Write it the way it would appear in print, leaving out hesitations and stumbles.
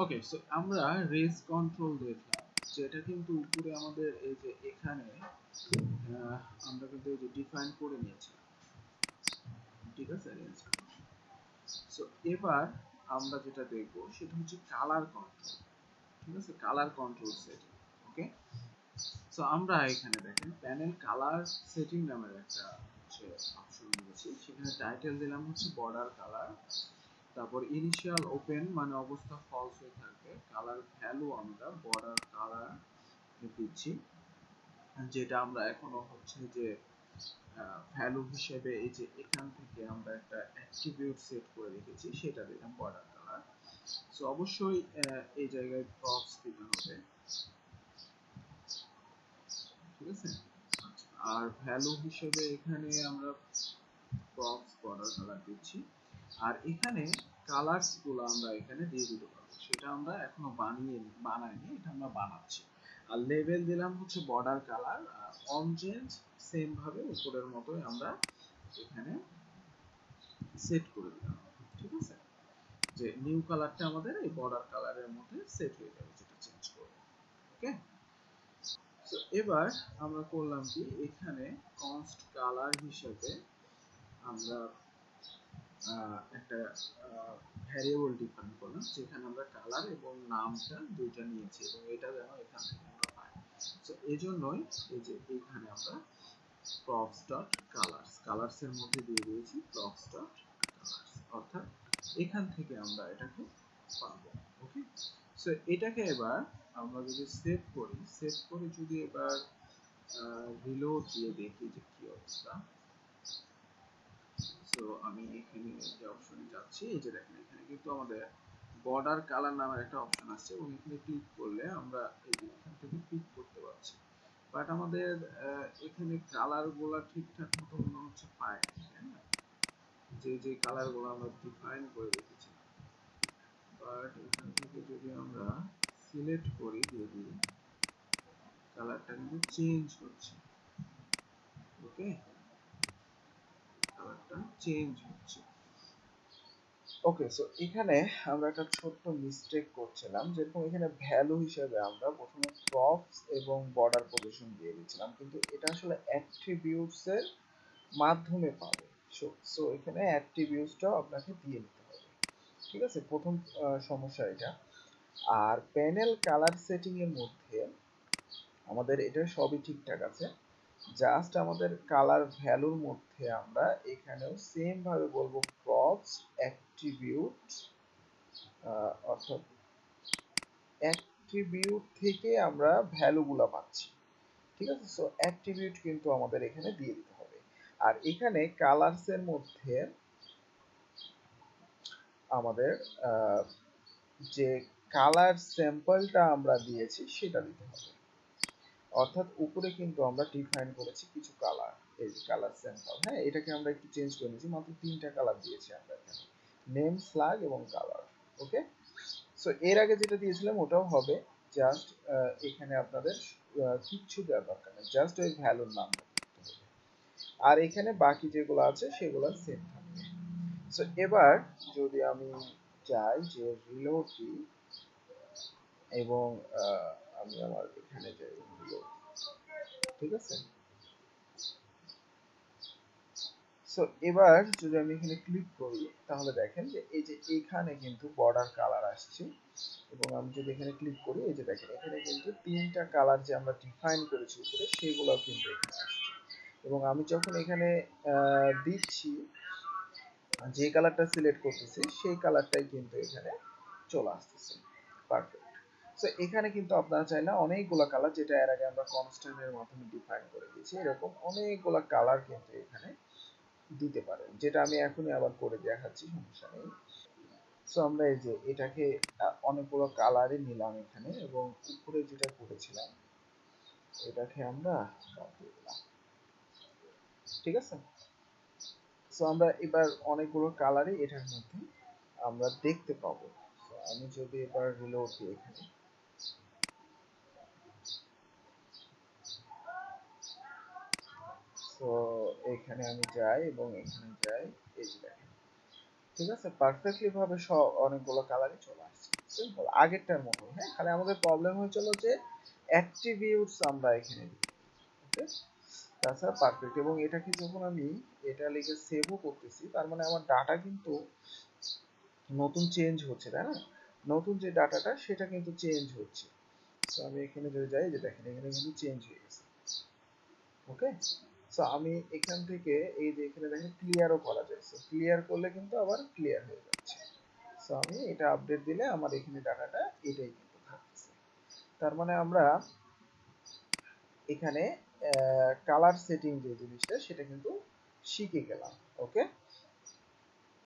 ওকে, so আমরা raise control দেখলাম, যেটা কিন্তু উপরে আমাদের এই যে এখানে আমরা কিন্তু এই যে ডিফাইন করে নিয়েছিলাম, ঠিক আছে। Raise control. সো এবার আমরা যেটা দেখব সেটা হচ্ছে কালার কন্ট্রোল, ঠিক আছে, কালার কন্ট্রোল সেটিং। ওকে, সো আমরা এখানে দেখেন প্যানেল কালার সেটিং নামের একটা হচ্ছে অপশন নিয়েছি। সেখানে টাইটেল দিলাম হচ্ছে বর্ডার কালার, তারপর ইনিশিয়াল ওপেন মানে অবস্থা ফলস হয়ে থাকবে, কালার ভ্যালু আমরা বর্ডার কালার দিচ্ছি, যেটা আমরা এখনো হচ্ছে যে ভ্যালু হিসেবে এই যে এখান থেকে আমরা একটা অ্যাট্রিবিউট সেট করে রেখেছি, সেটা দিলাম বর্ডার কালার। সো অবশ্যই এই জায়গায় প্রপস দিতে হবে, ঠিক আছে। আর ভ্যালু হিসেবে এখানে আমরা প্রপস বর্ডার কালার দিচ্ছি। আর এখানে কালারস গুলো আমরা এখানে দিয়ে দিতে পারবো, সেটা আমরা এখনো বানাইনি, এটা আমরা বানাচ্ছি। আর লেভেল দিলাম হচ্ছে border colour, on change same ভাবে উপরের মতোই আমরা এখানে সেট করে দিলাম, ঠিক আছে। যে নিউ কালারটা আমাদের এই বর্ডার কালারের মধ্যে সেট হয়ে যাবে, যেটা চেঞ্জ করব। ওকে, সো এবার আমরা করলাম কি, এখানে কনস্ট কালার হিসেবে আমরা একটা ভ্যারিয়েবল ডিফাইন করলাম, যেখানে আমরা কালার এবং নামটা দুইটা নিয়েছি, এবং এটা যেন এখান থেকে আমরা পাই। সো এই জন্যই এই যে এইখানে আমরা props dot colors colors এর মধ্যে দিয়ে দিয়েছি props dot colors, অর্থাৎ এখান থেকে আমরা এটাকে পাবো। ওকে, সো এটাকে এবার আমরা যদি সেভ করি, সেভ করে যদি এবার রিলোড দিয়ে দেখি যে কি অবস্থা। সো আমি এখানে যে অপশনে যাচ্ছি, এই যে দেখেন এখানে কিন্তু আমাদের বর্ডার কালার নামের একটা অপশন আছে, এবং এখানে ক্লিক করলে আমরা এই যে এখান থেকে পিক করতে পারছি। বাট আমাদের এখানে কালার গুলা ঠিকঠাক মতো মনে হচ্ছে পায় না, তাই না? যে যে কালার গুলো আমরা ডিফাইন করে রেখেছি, বাট এখান থেকে যদি আমরা সিলেক্ট করি, যদি কালারটা কিন্তু চেঞ্জ হচ্ছে। ওকে, কালারটা চেঞ্জ হচ্ছে। ওকে, সো এখানে আমরা একটা ছোট্ট মিস্টেক করছিলাম, যেরকম এখানে ভ্যালু হিসেবে আমরা প্রথমে প্রপস এবং বর্ডার পজিশন দিয়ে দিচ্ছিলাম, কিন্তু এটা আসলে অ্যাট্রিবিউটস এর মাধ্যমে পাবে। সো এখানে অ্যাট্রিবিউটসটাও আপনাকে দিয়ে নিতে হবে, ঠিক আছে। প্রথম সমস্যা এটা। আর প্যানেল কালার সেটিং এর মধ্যে আমাদের এটা সবই ঠিকঠাক আছে, জাস্ট আমাদের কালার ভ্যালুর মধ্যে আমরা এখানেও সেম ভাবে বলবো প্রপস অ্যাট্রিবিউট, অর্থাৎ অ্যাট্রিবিউট থেকে আমরা ভ্যালুগুলো পাচ্ছি, ঠিক আছে। সো অ্যাট্রিবিউট কিন্তু আমাদের এখানে দিয়ে দিতে হবে। আর এখানে কালারস এর মধ্যে আমাদের যে কালার স্যাম্পলটা আমরা দিয়েছি সেটা দিতে হবে, অর্থাৎ উপরে কিন্তু আমরা ডিফাইন করেছি কিছু কালার, এই যে কালার স্যাম্পল। হ্যাঁ, এটাকে আমরা একটু চেঞ্জ করে নিয়েছি, মাত্র 3টা কালার দিয়েছি আমরা এখানে, নেম, স্ল্যাগ এবং কালার। ওকে, সো এর আগে যেটা দিয়েছিলাম ওটাও হবে, জাস্ট এখানে আপনাদের কিচ্ছু দেওয়ার দরকার নেই, জাস্ট ওই ভ্যালুর নাম দিতে হবে। আর এখানে বাকি যেগুলো আছে সেগুলো সেম থাকবে। সো এবার যদি আমি চাই যে রিলোড দিই, এবং আমি আমার এখানে যাই রিলোড, ঠিক আছে। সো এবার যদি আমি এখানে ক্লিক করি, তাহলে দেখেন যে এই যে এখানে কিন্তু বর্ডার কালার আসছে, এবং আমি যদি এখানে ক্লিক করি, এই যে দেখেন এখানে কিন্তু 3টা কালার যে আমরা ডিফাইন করেছি উপরে, সেগুলো কিন্তু এখানে আসছে। এবং আমি যখন এখানে দিচ্ছি, যে কালারটা সিলেক্ট করতেছি সেই কালারটাই কিন্তু এখানে চলে আসতেছে। পারফেক্ট। সো এখানে কিন্তু আপনারা চাইলে অনেকগুলো কালার, যেটা এর আগে আমরা কনস্ট্যান্টের মাধ্যমে ডিফাইন করে দিয়েছি, এরকম অনেকগুলো কালার কিন্তু এখানে দিতে পারেন, যেটা আমি এখনই আবার করে দেখাচ্ছি, সমস্যা নেই। সো আমরা এই যে এটাকে অনেকগুলো কালারই নিলাম এখানে, এবং উপরে যেটা করেছিলাম এটাকে আমরা বাদ দিয়ে দিলাম, ঠিক আছে। সো আমরা এবার অনেকগুলো কালারই এটার মধ্যে আমরা দেখতে পাবো। সো আমি যদি এবার রিলোড দিই এখানে, সো এখানে আমি যাই এবং এখানে যাই, এই যে দেখেন, ঠিক আছে, পারফেক্টলি ভাবে সব অনেকগুলো কালারই চলে আসছে। থাকছে আগেরটার মতো। হ্যাঁ, খালি আমাদের প্রবলেম হয়েছিল যে অ্যাট্রিবিউটস আমরা এখানে দিই। ওকে, তাছাড়া পারফেক্ট। এবং এটাকে যখন আমি এটা লিখে সেভও করতেছি, তার মানে আমার ডাটা কিন্তু নতুন চেঞ্জ হচ্ছে, তাই না? নতুন যে ডাটাটা সেটা কিন্তু চেঞ্জ হচ্ছে। সো আমি এখানে যদি যাই, যে দেখেন এখানে কিন্তু চেঞ্জ হয়ে গেছে। ওকে, সো আমি এখান থেকে এই যে এখানে দেখেন ক্লিয়ারও করা যায়। সো ক্লিয়ার করলে কিন্তু আবার ক্লিয়ার হয়ে যাচ্ছে। সো আমি এটা আপডেট দিলে আমার এখানে ডাটাটা এটাই কিন্তু থাকছে। তার মানে আমরা এখানে কালার সেটিং যে জিনিসটা সেটা কিন্তু শিখে গেলাম। ওকে।